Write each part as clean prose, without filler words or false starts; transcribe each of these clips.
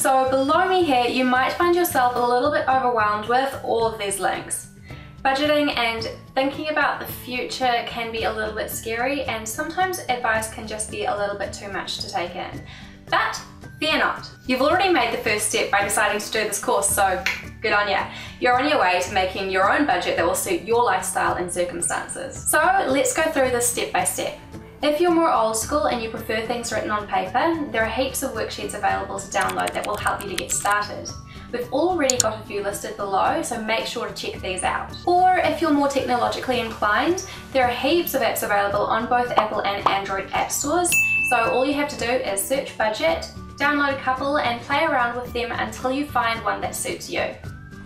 So below me here, you might find yourself a little bit overwhelmed with all of these links. Budgeting and thinking about the future can be a little bit scary, and sometimes advice can just be a little bit too much to take in. But fear not. You've already made the first step by deciding to do this course, so good on ya. You're on your way to making your own budget that will suit your lifestyle and circumstances. So let's go through this step by step. If you're more old school and you prefer things written on paper, there are heaps of worksheets available to download that will help you to get started. We've already got a few listed below, so make sure to check these out. Or if you're more technologically inclined, there are heaps of apps available on both Apple and Android app stores, so all you have to do is search budget, download a couple and play around with them until you find one that suits you.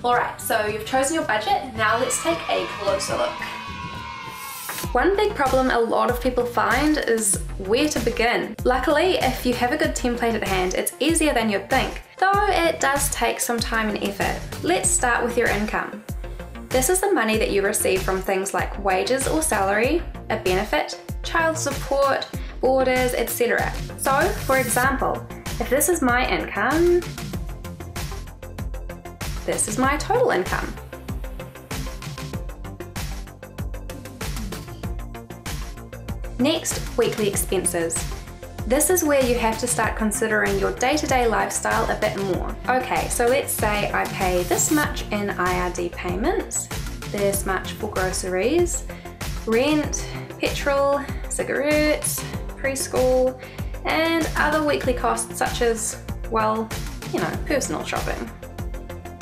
Alright, so you've chosen your budget, now let's take a closer look. One big problem a lot of people find is where to begin. Luckily, if you have a good template at hand, it's easier than you'd think, though it does take some time and effort. Let's start with your income. This is the money that you receive from things like wages or salary, a benefit, child support, boarders, etc. So, for example, if this is my income, this is my total income. Next, weekly expenses. This is where you have to start considering your day-to-day lifestyle a bit more. Okay, so let's say I pay this much in IRD payments, this much for groceries, rent, petrol, cigarettes, preschool, and other weekly costs such as, well, you know, personal shopping.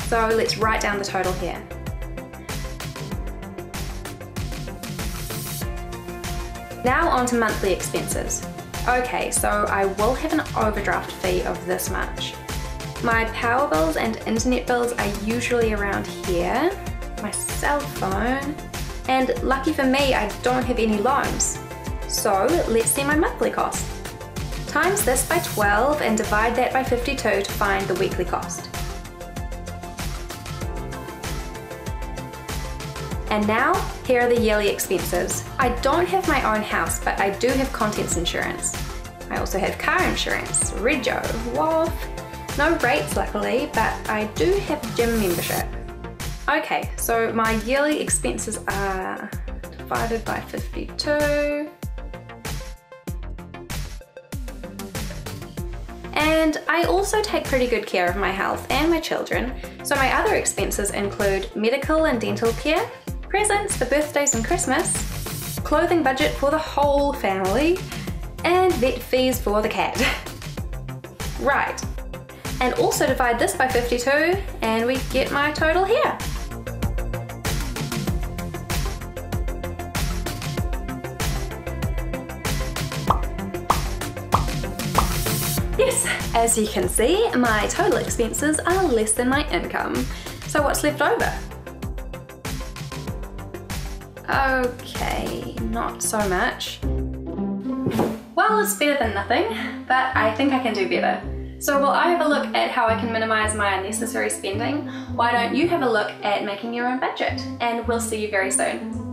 So let's write down the total here. Now on to monthly expenses. Okay, so I will have an overdraft fee of this much. My power bills and internet bills are usually around here, my cell phone, and lucky for me, I don't have any loans. So let's see my monthly cost. Times this by 12 and divide that by 52 to find the weekly cost. And now, here are the yearly expenses. I don't have my own house, but I do have contents insurance. I also have car insurance, Rego, WOF, no rates luckily, but I do have gym membership. Okay, so my yearly expenses are divided by 52. And I also take pretty good care of my health and my children, so my other expenses include medical and dental care, presents for birthdays and Christmas, clothing budget for the whole family, and vet fees for the cat. Right, and also divide this by 52 and we get my total here. Yes, as you can see, my total expenses are less than my income. So what's left over? Okay, not so much. Well, it's better than nothing, but I think I can do better. So while I have a look at how I can minimize my unnecessary spending, why don't you have a look at making your own budget? And we'll see you very soon.